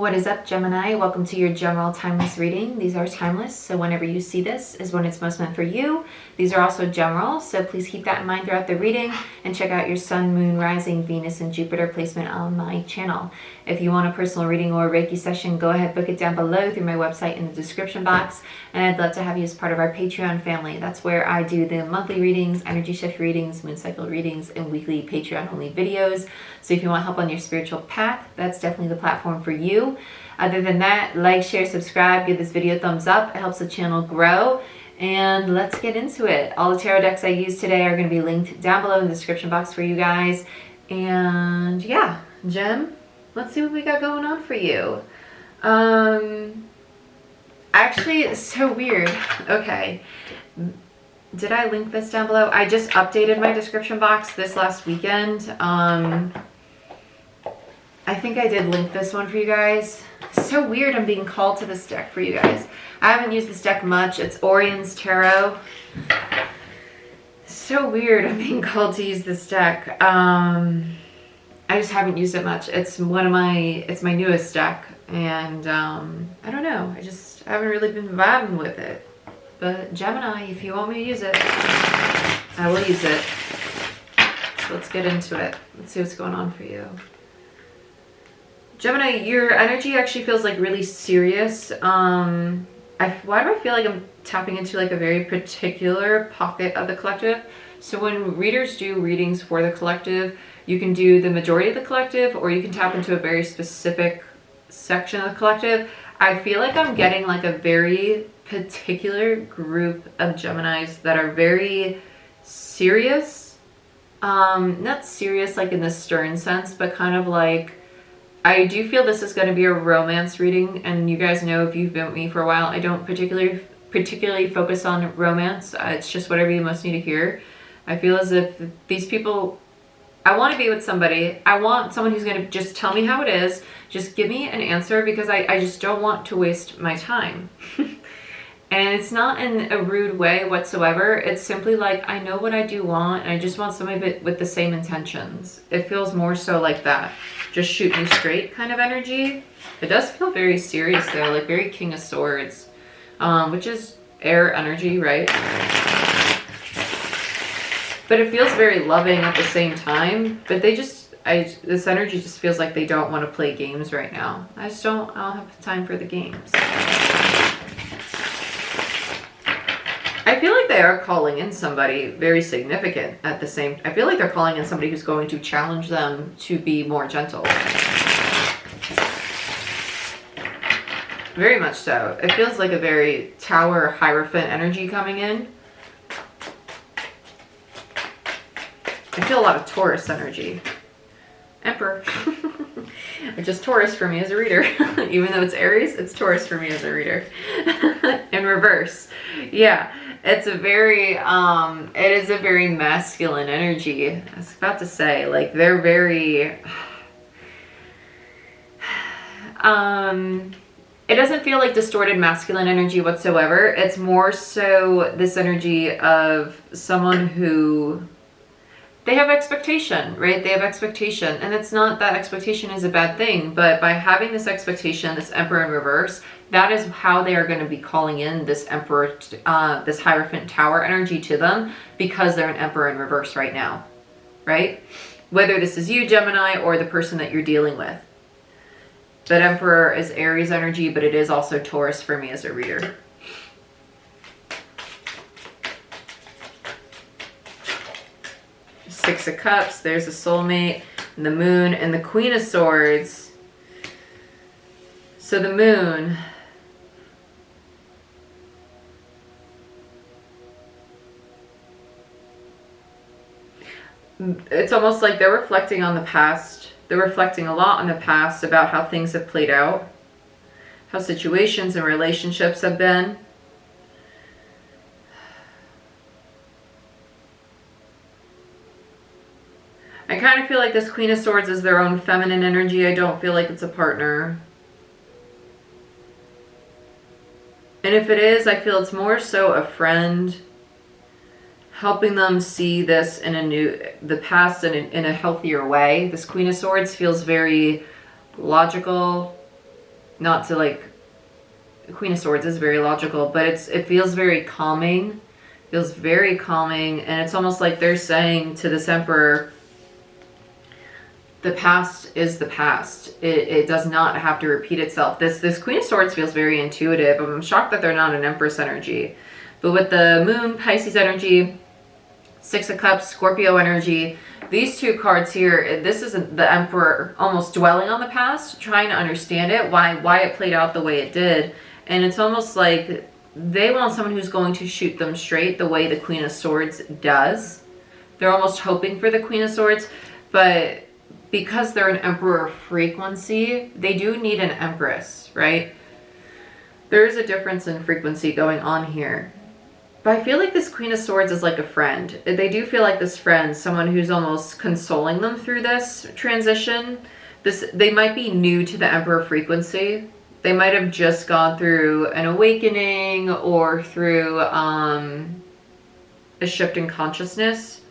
What is up, Gemini? Welcome to your general timeless reading. These are timeless, so whenever you see this is when it's most meant for you. These are also general, so please keep that in mind throughout the reading and check out your Sun, Moon, Rising, Venus, and Jupiter placement on my channel. If you want a personal reading or a Reiki session, go ahead, book it down below through my website in the description box, and I'd love to have you as part of our Patreon family. That's where I do the monthly readings, energy shift readings, moon cycle readings, and weekly Patreon-only videos. So if you want help on your spiritual path, that's definitely the platform for you. Other than that, like, share, subscribe, give this video a thumbs up. It helps the channel grow. And let's get into it. All the tarot decks I use today are going to be linked down below in the description box for you guys. And yeah, Gem, let's see what we got going on for you. Actually, it's so weird. Okay. Did I link this down below? I just updated my description box this last weekend. I think I did link this one for you guys. So weird I'm being called to this deck for you guys. I haven't used this deck much. It's Orion's Tarot. So weird I'm being called to use this deck. I just haven't used it much. It's my newest deck, and I don't know. I haven't really been vibing with it. But Gemini, if you want me to use it, I will use it. So let's get into it. Let's see what's going on for you. Gemini, your energy actually feels like really serious. Why do I feel like I'm tapping into like a very particular pocket of the collective? So when readers do readings for the collective, you can do the majority of the collective, or you can tap into a very specific section of the collective. I feel like I'm getting like a very particular group of Geminis that are very serious. Not serious like in the stern sense, but kind of like, I do feel this is going to be a romance reading, and you guys know if you've been with me for a while, I don't particularly focus on romance. It's just whatever you most need to hear. I feel as if these people, I want to be with somebody. I want someone who's going to just tell me how it is. Just give me an answer, because I just don't want to waste my time. And it's not in a rude way whatsoever. It's simply like, I know what I do want, and I just want somebody with the same intentions. It feels more so like that. Just shoot me straight kind of energy. It does feel very serious though, like very King of Swords, which is air energy, right? But it feels very loving at the same time. But this energy just feels like they don't want to play games right now. I don't have time for the games. I feel like they are calling in somebody very significant at the same. I feel like they're calling in somebody who's going to challenge them to be more gentle. Very much so. It feels like a very Tower Hierophant energy coming in. I feel a lot of Taurus energy. Emperor. Which is Taurus for me as a reader. Even though it's Aries, it's Taurus for me as a reader. In reverse. Yeah. It's a very, it is a very masculine energy. I was about to say, like, they're very, it doesn't feel like distorted masculine energy whatsoever. It's more so this energy of someone who, they have expectation, right? They have expectation, and it's not that expectation is a bad thing, but by having this expectation, this Emperor in reverse, that is how they are going to be calling in this Emperor, this Hierophant Tower energy to them, because they're an Emperor in reverse right now, right? Whether this is you, Gemini, or the person that you're dealing with. That Emperor is Aries energy, but it is also Taurus for me as a reader. Six of Cups, there's a soulmate, and the Moon, and the Queen of Swords. So the Moon, it's almost like they're reflecting on the past. They're reflecting a lot on the past about how things have played out, how situations and relationships have been. I kind of feel like this Queen of Swords is their own feminine energy. I don't feel like it's a partner. And if it is, I feel it's more so a friend, helping them see this in the past in a healthier way. This Queen of Swords feels very logical, not to like, Queen of Swords is very logical, but it feels very calming. Feels very calming, and it's almost like they're saying to this Emperor, the past is the past. It does not have to repeat itself. This Queen of Swords feels very intuitive. I'm shocked that they're not an Empress energy. But with the Moon, Pisces energy, Six of Cups, Scorpio energy, these two cards here, this is the Emperor almost dwelling on the past, trying to understand it, why it played out the way it did. And it's almost like they want someone who's going to shoot them straight the way the Queen of Swords does. They're almost hoping for the Queen of Swords, but because they're an Emperor frequency, they do need an Empress, right? There's a difference in frequency going on here. But I feel like this Queen of Swords is like a friend. They do feel like this friend, someone who's almost consoling them through this transition. They might be new to the Emperor frequency. They might have just gone through an awakening or through a shift in consciousness.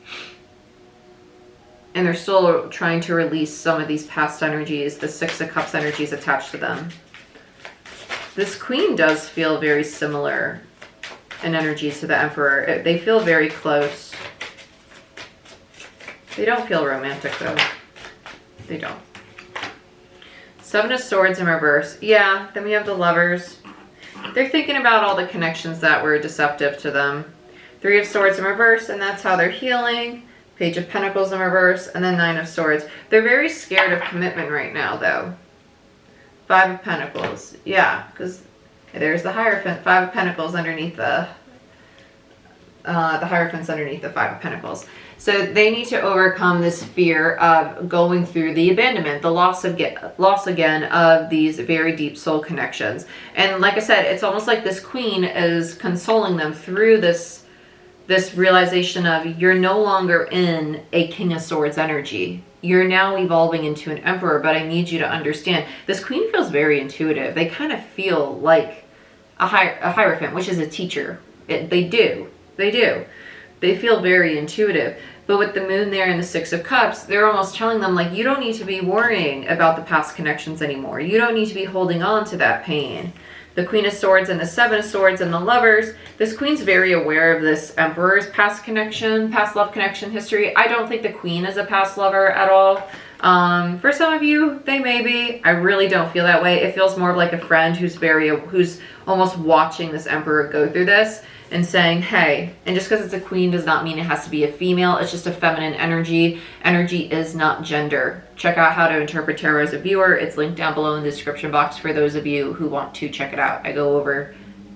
And they're still trying to release some of these past energies, the Six of Cups energies attached to them. This Queen does feel very similar in energies to the Emperor. They feel very close. They don't feel romantic though. They don't. Seven of Swords in reverse. Yeah, then we have the Lovers. They're thinking about all the connections that were deceptive to them. Three of Swords in reverse, and that's how they're healing. Page of Pentacles in reverse, and then Nine of Swords. They're very scared of commitment right now, though. Five of Pentacles. Yeah, because there's the Hierophant. Five of Pentacles underneath the Hierophant's underneath the Five of Pentacles. So they need to overcome this fear of going through the abandonment, the loss again of these very deep soul connections. And like I said, it's almost like this Queen is consoling them through this realization of you're no longer in a King of Swords energy. You're now evolving into an Emperor, but I need you to understand. This Queen feels very intuitive. They kind of feel like a Hierophant, which is a teacher. They do. They feel very intuitive. But with the Moon there and the Six of Cups, they're almost telling them, like, you don't need to be worrying about the past connections anymore. You don't need to be holding on to that pain. The Queen of Swords and the Seven of Swords and the Lovers. This Queen's very aware of this Emperor's past connection, past love connection history. I don't think the Queen is a past lover at all. For some of you, they may be. I really don't feel that way. It feels more of like a friend who's almost watching this Emperor go through this and saying, hey, and just because it's a Queen does not mean it has to be a female. It's just a feminine energy. Energy is not gender. Check out How to Interpret Tarot as a Viewer. It's linked down below in the description box for those of you who want to check it out. I go over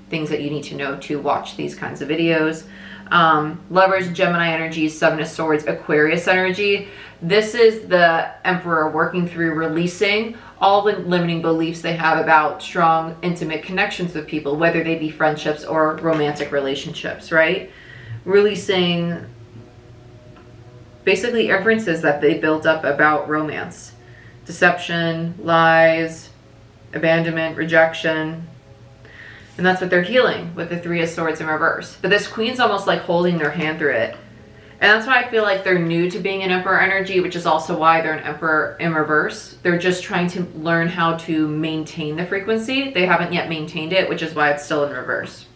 things that you need to know to watch these kinds of videos. Lovers, Gemini energy, Seven of Swords, Aquarius energy. This is the Emperor working through releasing all the limiting beliefs they have about strong, intimate connections with people, whether they be friendships or romantic relationships, right? Releasing basically inferences that they built up about romance. Deception, lies, abandonment, rejection. And that's what they're healing with the Three of Swords in reverse. But this Queen's almost like holding their hand through it. And that's why I feel like they're new to being an Emperor energy, which is also why they're an Emperor in reverse. They're just trying to learn how to maintain the frequency. They haven't yet maintained it, which is why it's still in reverse.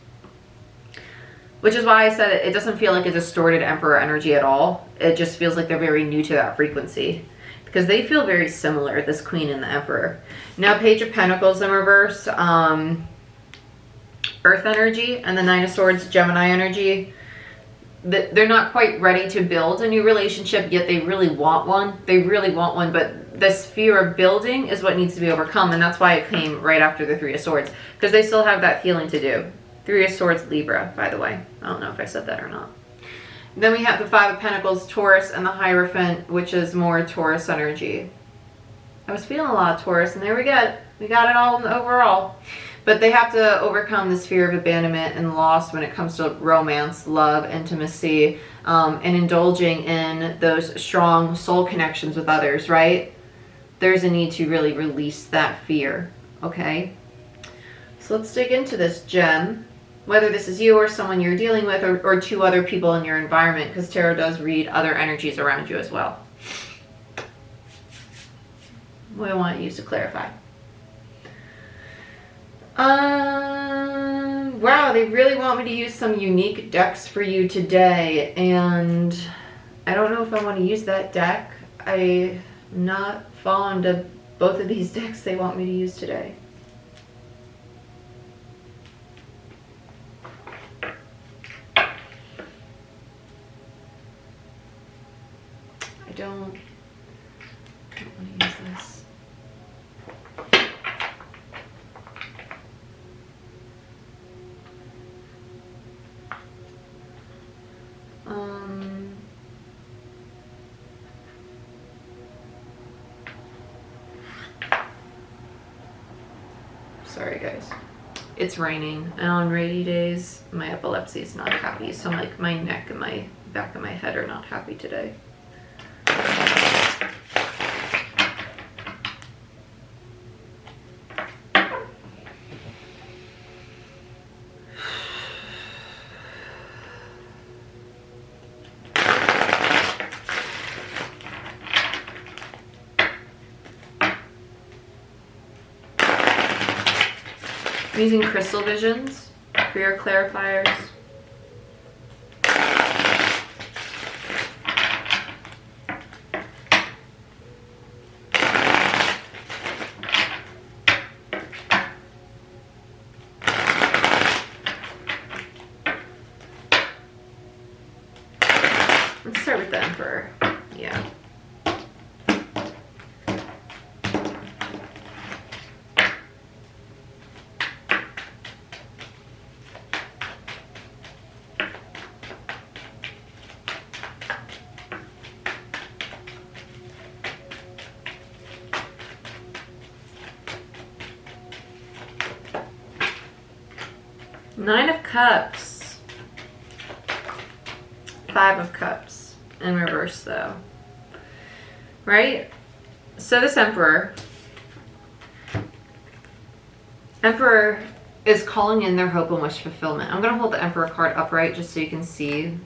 Which is why I said it doesn't feel like a distorted Emperor energy at all. It just feels like they're very new to that frequency. Because they feel very similar, this Queen and the Emperor. Now, Page of Pentacles in reverse. Earth energy and the Nine of Swords, Gemini energy. They're not quite ready to build a new relationship, yet they really want one. They really want one, but this fear of building is what needs to be overcome, and that's why it came right after the Three of Swords, because they still have that healing to do. Three of Swords, Libra, by the way. I don't know if I said that or not. Then we have the Five of Pentacles, Taurus, and the Hierophant, which is more Taurus energy. I was feeling a lot of Taurus, and there we go. We got it all overall. But they have to overcome this fear of abandonment and loss when it comes to romance, love, intimacy, and indulging in those strong soul connections with others, right? There's a need to really release that fear, okay? So let's dig into this gem, whether this is you or someone you're dealing with or two other people in your environment, because tarot does read other energies around you as well. What do I want you to clarify? Wow, they really want me to use some unique decks for you today, and I don't know if I want to use that deck. I'm not fond of both of these decks they want me to use today. I don't want to use this. Sorry guys. It's raining, and on rainy days, my epilepsy is not happy, so like my neck and my back of my head are not happy today. I'm using crystal visions for your clarifiers. Let's start with the Emperor. Yeah. Nine of Cups. Five of Cups. In reverse though. Right? So this Emperor is calling in their hope and wish fulfillment. I'm going to hold the Emperor card upright just so you can see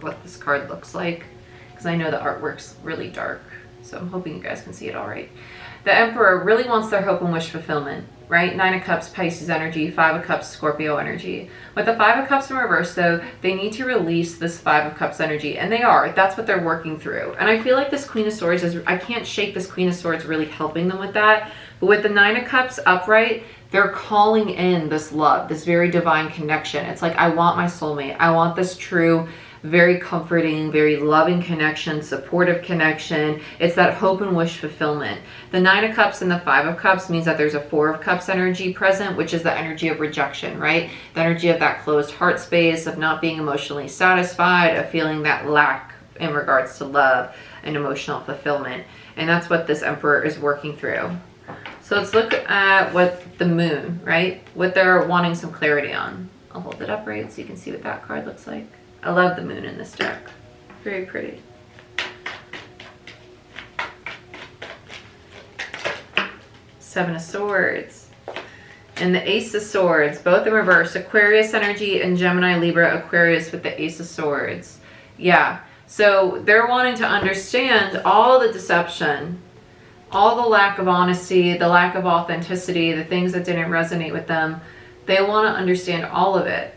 what this card looks like, because I know the artwork's really dark, so I'm hoping you guys can see it all right. The Emperor really wants their hope and wish fulfillment, right? Nine of Cups, Pisces energy, Five of Cups, Scorpio energy. With the Five of Cups in reverse, though, they need to release this Five of Cups energy, and they are. That's what they're working through. And I feel like this Queen of Swords is, I can't shake this Queen of Swords really helping them with that. But with the Nine of Cups upright, they're calling in this love, this very divine connection. It's like, I want my soulmate. I want this true, very comforting, very loving connection, supportive connection. It's that hope and wish fulfillment. The Nine of Cups and the Five of Cups means that there's a Four of Cups energy present, which is the energy of rejection, right? The energy of that closed heart space, of not being emotionally satisfied, of feeling that lack in regards to love and emotional fulfillment. And that's what this Emperor is working through. So let's look at what the Moon, right? What they're wanting some clarity on. I'll hold it upright so you can see what that card looks like. I love the Moon in this deck. Very pretty. Seven of Swords. And the Ace of Swords, both in reverse. Aquarius energy and Gemini, Libra, Aquarius with the Ace of Swords. Yeah. So they're wanting to understand all the deception, all the lack of honesty, the lack of authenticity, the things that didn't resonate with them. They want to understand all of it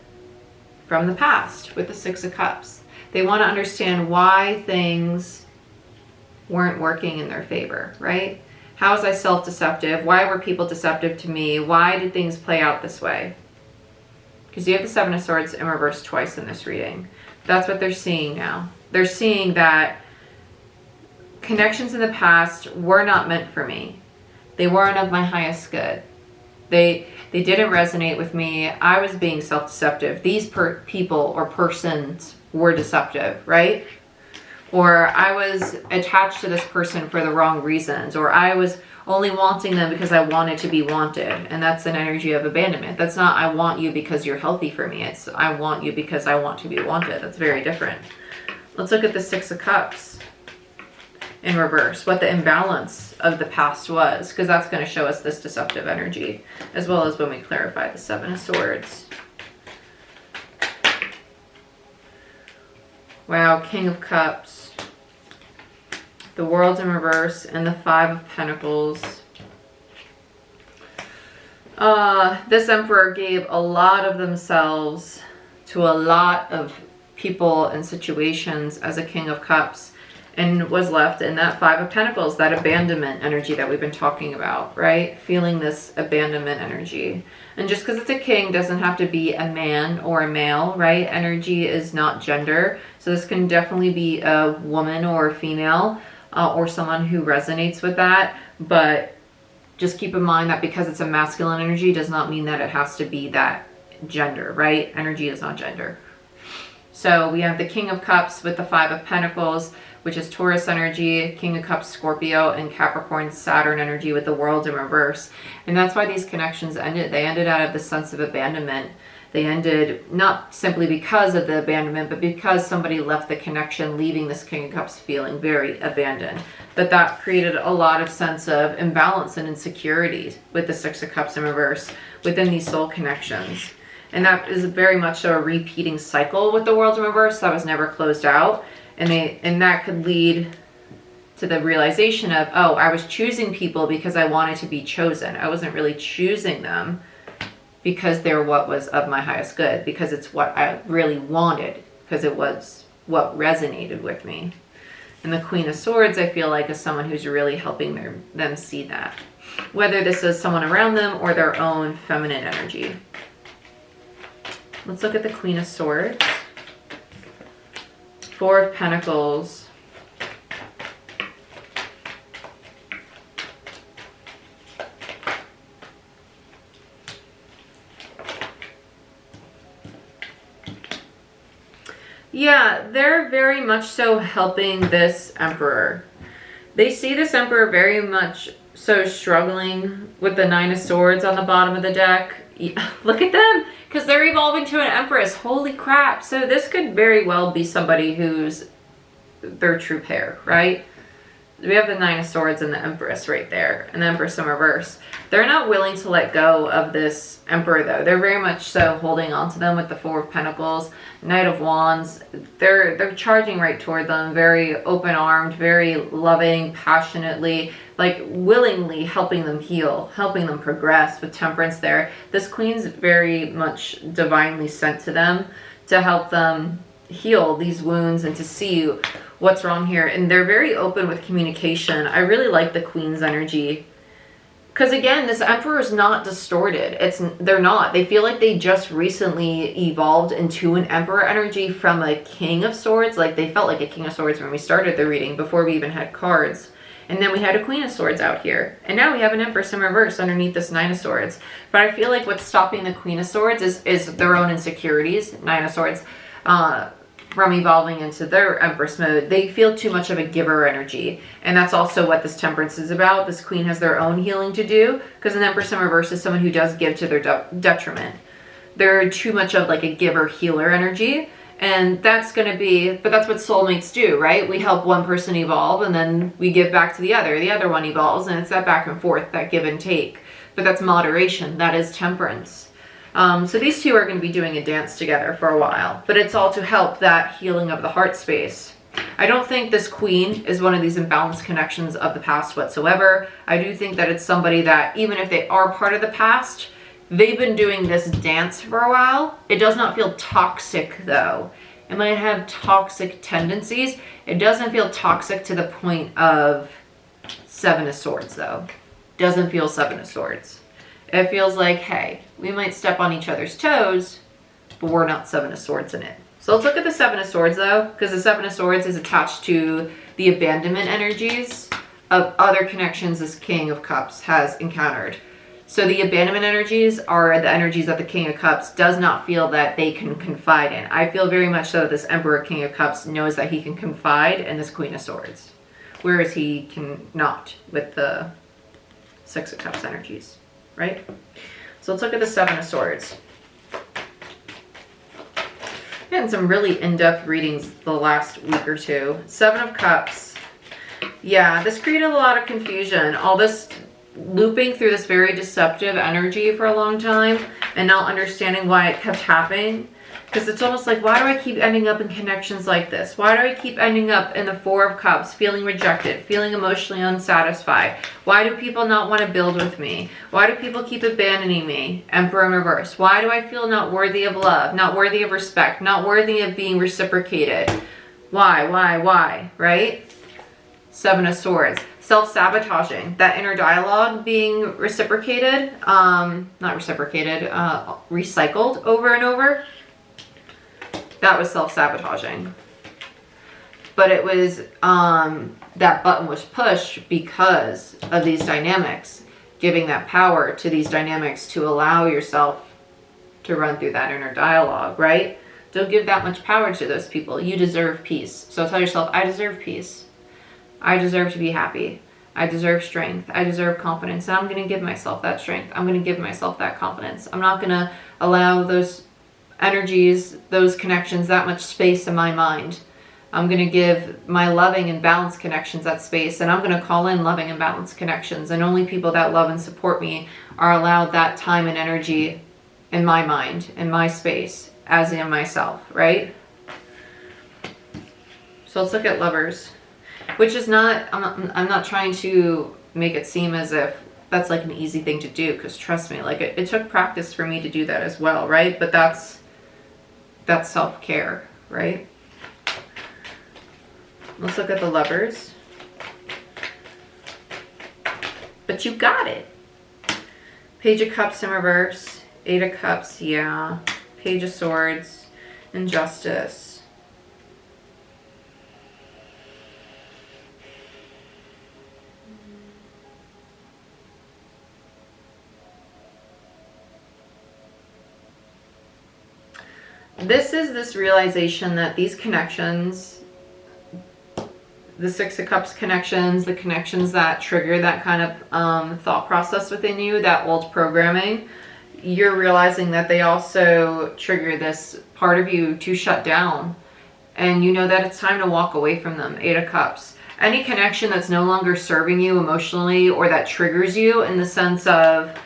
from the past with the Six of Cups. They want to understand why things weren't working in their favor, right? How was I self-deceptive? Why were people deceptive to me? Why did things play out this way? Because you have the Seven of Swords in reverse twice in this reading. That's what they're seeing now. They're seeing that connections in the past were not meant for me. They weren't of my highest good. They didn't resonate with me. I was being self-deceptive. These people or persons were deceptive, right? Or I was attached to this person for the wrong reasons. Or I was only wanting them because I wanted to be wanted. And that's an energy of abandonment. That's not, I want you because you're healthy for me. It's, I want you because I want to be wanted. That's very different. Let's look at the Six of Cups in reverse, what the imbalance of the past was, because that's going to show us this deceptive energy, as well as when we clarify the Seven of Swords. Wow, King of Cups, the World's in reverse, and the Five of Pentacles. This Emperor gave a lot of themselves to a lot of people and situations as a King of Cups, and was left in that Five of Pentacles, that abandonment energy that we've been talking about, right? Feeling this abandonment energy. And just because it's a king doesn't have to be a man or a male, right? Energy is not gender. So this can definitely be a woman or a female, or someone who resonates with that. But just keep in mind that because it's a masculine energy does not mean that it has to be that gender, right? Energy is not gender. So we have the King of Cups with the Five of Pentacles, which is Taurus energy, King of Cups, Scorpio, and Capricorn, Saturn energy with the World in reverse. And that's why these connections ended. They ended out of the sense of abandonment. They ended not simply because of the abandonment, but because somebody left the connection, leaving this King of Cups feeling very abandoned. But that created a lot of sense of imbalance and insecurity with the Six of Cups in reverse within these soul connections. And that is very much a repeating cycle with the World in reverse that was never closed out. And that could lead to the realization of, oh, I was choosing people because I wanted to be chosen. I wasn't really choosing them because they're what was of my highest good, because it's what I really wanted, because it was what resonated with me. And the Queen of Swords, I feel like, is someone who's really helping them see that. Whether this is someone around them or their own feminine energy. Let's look at the Queen of Swords. Four of Pentacles. Yeah, they're very much so helping this Emperor. They see this Emperor very much so struggling with the Nine of Swords on the bottom of the deck. Yeah, look at them, because they're evolving to an Empress. Holy crap. So this could very well be somebody who's their true pair, right? We have the Nine of Swords and the Empress right there, and the Empress in reverse. They're not willing to let go of this Emperor, though. They're very much so holding on to them with the Four of Pentacles, Knight of Wands. They're charging right toward them, very open-armed, very loving, passionately, like willingly helping them heal, helping them progress with Temperance there. This Queen's very much divinely sent to them to help them heal these wounds and to see what's wrong here. And they're very open with communication. I really like the Queen's energy. Because again, this Emperor is not distorted. They're not. They feel like they just recently evolved into an Emperor energy from a King of Swords. Like they felt like a King of Swords when we started the reading, before we even had cards. And then we had a Queen of Swords out here. And now we have an Empress in reverse underneath this Nine of Swords. But I feel like what's stopping the Queen of Swords is their own insecurities, Nine of Swords, from evolving into their Empress mode. They feel too much of a giver energy. And that's also what this Temperance is about. This Queen has their own healing to do, because an Empress in reverse is someone who does give to their detriment. They're too much of like a giver healer energy. And that's going to be, but that's what soulmates do, right? We help one person evolve and then we give back to the other one evolves, and it's that back and forth, that give and take. But that's moderation. That is Temperance. So these two are going to be doing a dance together for a while, but it's all to help that healing of the heart space. I don't think this Queen is one of these imbalanced connections of the past whatsoever. I do think that it's somebody that, even if they are part of the past, they've been doing this dance for a while. It does not feel toxic, though. It might have toxic tendencies. It doesn't feel toxic to the point of Seven of Swords, though. Doesn't feel Seven of Swords. It feels like, hey, we might step on each other's toes, but we're not Seven of Swords in it. So let's look at the Seven of Swords, though, because the Seven of Swords is attached to the abandonment energies of other connections this King of Cups has encountered. So the abandonment energies are the energies that the King of Cups does not feel that they can confide in. I feel very much so that this Emperor King of Cups knows that he can confide in this Queen of Swords, whereas he cannot with the Six of Cups energies, right? So let's look at the Seven of Swords. Getting some really in-depth readings the last week or two. Seven of Cups. Yeah, this created a lot of confusion. All this looping through this very deceptive energy for a long time and not understanding why it kept happening. Because it's almost like, why do I keep ending up in connections like this? Why do I keep ending up in the Four of Cups, feeling rejected, feeling emotionally unsatisfied? Why do people not want to build with me? Why do people keep abandoning me? Emperor in reverse. Why do I feel not worthy of love, not worthy of respect, not worthy of being reciprocated? Why, right? Seven of Swords. Self-sabotaging, that inner dialogue being reciprocated, not reciprocated, recycled over and over. That was self-sabotaging. But it was, that button was pushed because of these dynamics, giving that power to these dynamics to allow yourself to run through that inner dialogue, right? Don't give that much power to those people. You deserve peace. So tell yourself, I deserve peace. I deserve to be happy. I deserve strength. I deserve confidence. And I'm going to give myself that strength. I'm going to give myself that confidence. I'm not going to allow those energies, those connections, that much space in my mind. I'm going to give my loving and balanced connections that space, and I'm going to call in loving and balanced connections, and only people that love and support me are allowed that time and energy in my mind, in my space, as in myself, right? So let's look at Lovers, which is not, I'm not trying to make it seem as if that's like an easy thing to do, because trust me, like it took practice for me to do that as well, right? But that's self-care, right? Let's look at the Lovers. But you got it. Page of Cups in reverse. Eight of Cups, yeah. Page of Swords. Injustice. This is this realization that these connections, the Six of Cups connections, the connections that trigger that kind of thought process within you, that old programming, you're realizing that they also trigger this part of you to shut down. And you know that it's time to walk away from them. Eight of Cups. Any connection that's no longer serving you emotionally, or that triggers you in the sense of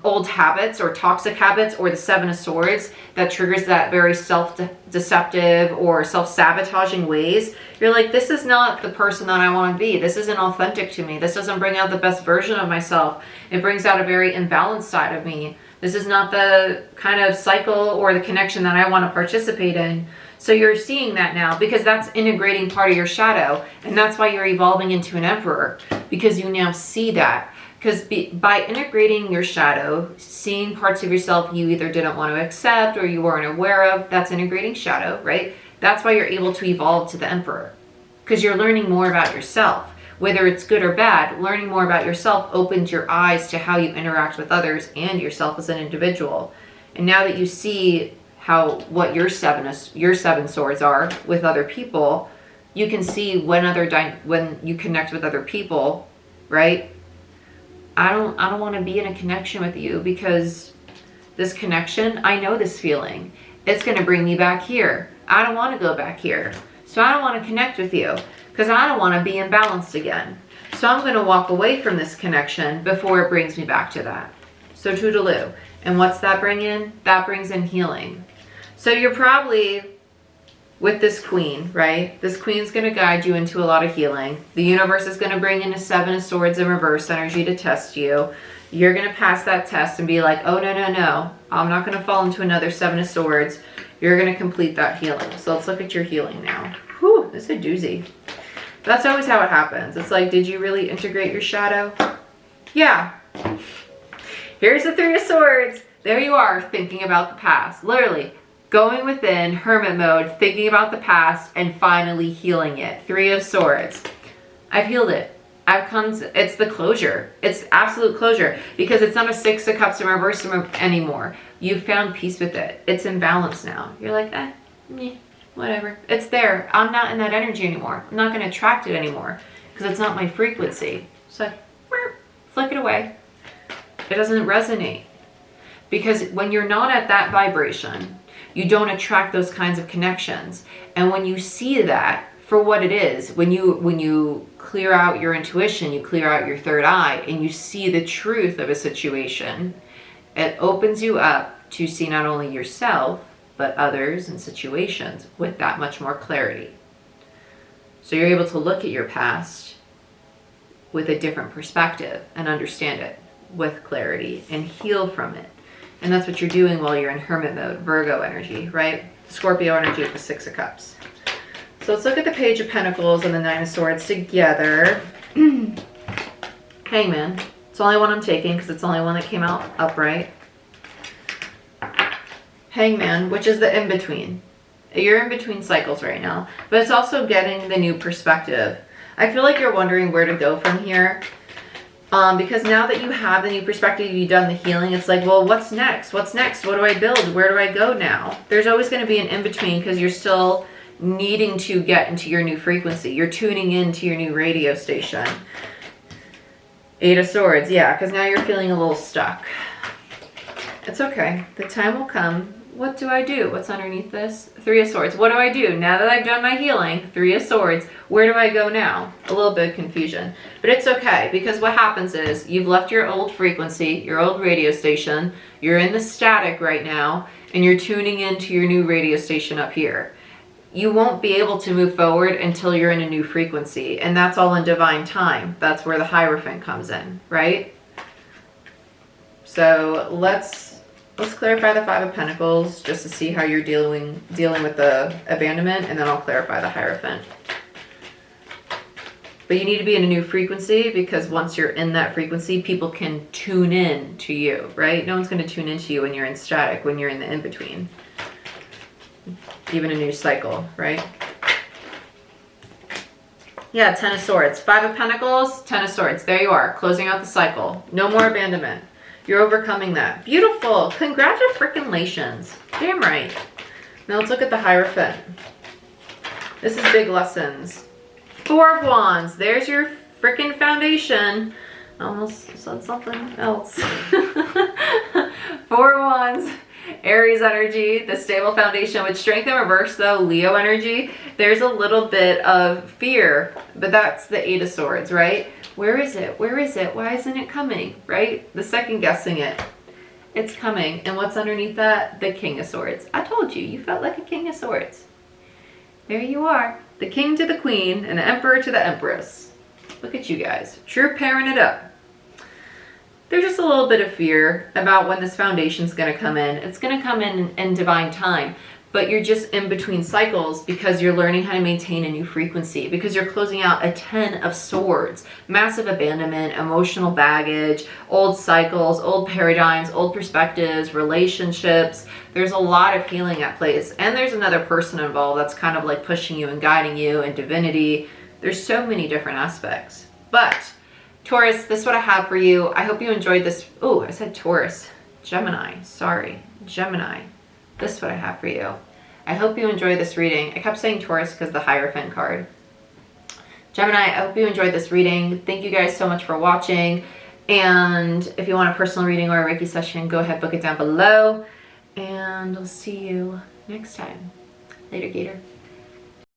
old habits or toxic habits, or the Seven of Swords that triggers that very self-deceptive or self-sabotaging ways, you're like, this is not the person that I want to be. This isn't authentic to me. This doesn't bring out the best version of myself. It brings out a very imbalanced side of me. This is not the kind of cycle or the connection that I want to participate in. So you're seeing that now, because that's integrating part of your shadow, and that's why you're evolving into an Emperor, because you now see that. Because by integrating your shadow, seeing parts of yourself you either didn't want to accept or you weren't aware of, that's integrating shadow, right? That's why you're able to evolve to the Emperor. Because you're learning more about yourself. Whether it's good or bad, learning more about yourself opens your eyes to how you interact with others and yourself as an individual. And now that you see what your seven swords are with other people, you can see when you connect with other people, right? I don't want to be in a connection with you, because this connection, I know this feeling. It's going to bring me back here. I don't want to go back here. So I don't want to connect with you, because I don't want to be imbalanced again. So I'm going to walk away from this connection before it brings me back to that. So toodaloo. And what's that bring in? That brings in healing. So you're probably with this Queen, right? This Queen's going to guide you into a lot of healing. The universe is going to bring in a Seven of Swords in reverse energy to test you. You're going to pass that test and be like, oh, no. I'm not going to fall into another Seven of Swords. You're going to complete that healing. So let's look at your healing now. Whew, this is a doozy. That's always how it happens. It's like, did you really integrate your shadow? Yeah. Here's the Three of Swords. There you are, thinking about the past. Literally. Going within hermit mode, thinking about the past, and finally healing it. Three of Swords. I've healed it. It's the closure. It's absolute closure, because it's not a Six of Cups in reverse anymore. You've found peace with it. It's in balance now. You're like, whatever. It's there. I'm not in that energy anymore. I'm not going to attract it anymore, because it's not my frequency. So, flick it away. It doesn't resonate. Because when you're not at that vibration, you don't attract those kinds of connections. And when you see that for what it is, when you clear out your intuition, you clear out your third eye, and you see the truth of a situation, it opens you up to see not only yourself, but others and situations with that much more clarity. So you're able to look at your past with a different perspective and understand it with clarity and heal from it. And that's what you're doing while you're in hermit mode, Virgo energy, right? Scorpio energy with the Six of Cups. So let's look at the Page of Pentacles and the Nine of Swords together. Hangman. It's the only one I'm taking because it's the only one that came out upright. Hangman, which is the in-between. You're in between cycles right now, but it's also getting the new perspective. I feel like you're wondering where to go from here. Because now that you have the new perspective, you've done the healing, it's like, well, what's next? What's next? What do I build? Where do I go now? There's always going to be an in-between because you're still needing to get into your new frequency. You're tuning into your new radio station. Eight of Swords, yeah, because now you're feeling a little stuck. It's okay. The time will come. What do I do? What's underneath this? Three of Swords. What do I do? Now that I've done my healing, Three of Swords, where do I go now? A little bit of confusion. But it's okay, because what happens is you've left your old frequency, your old radio station, you're in the static right now, and you're tuning into your new radio station up here. You won't be able to move forward until you're in a new frequency, and that's all in divine time. That's where the Hierophant comes in, right? So let's clarify the Five of Pentacles just to see how you're dealing with the abandonment, and then I'll clarify the Hierophant. But you need to be in a new frequency, because once you're in that frequency, people can tune in to you, right? No one's going to tune into you when you're in static, when you're in the in-between. Even a new cycle, right? Yeah, Ten of Swords. Five of Pentacles, Ten of Swords. There you are, closing out the cycle. No more abandonment. You're overcoming that. Beautiful. Congratulations. Damn right. Now let's look at the Hierophant. This is big lessons. Four of Wands. There's your freaking foundation. I almost said something else. Four of Wands. Aries energy, the stable foundation. With Strength in reverse though, Leo energy, there's a little bit of fear, but that's the Eight of Swords, right? Where is it? Where is it? Why isn't it coming, right? The second guessing it. It's coming. And what's underneath that? The King of Swords. I told you, you felt like a King of Swords. There you are. The King to the Queen and the Emperor to the Empress. Look at you guys. True pairing it up. There's just a little bit of fear about when this foundation's going to come in. It's going to come in divine time, but you're just in between cycles because you're learning how to maintain a new frequency, because you're closing out a Ten of Swords. Massive abandonment, emotional baggage, old cycles, old paradigms, old perspectives, relationships. There's a lot of healing at place, and there's another person involved that's kind of like pushing you and guiding you, and divinity. There's so many different aspects. But Taurus, this is what I have for you. I hope you enjoyed this. Oh, I said Taurus. Gemini. Sorry. Gemini. This is what I have for you. I hope you enjoyed this reading. I kept saying Taurus because the Hierophant card. Gemini, I hope you enjoyed this reading. Thank you guys so much for watching. And if you want a personal reading or a Reiki session, go ahead, book it down below. And I'll see you next time. Later, Gator.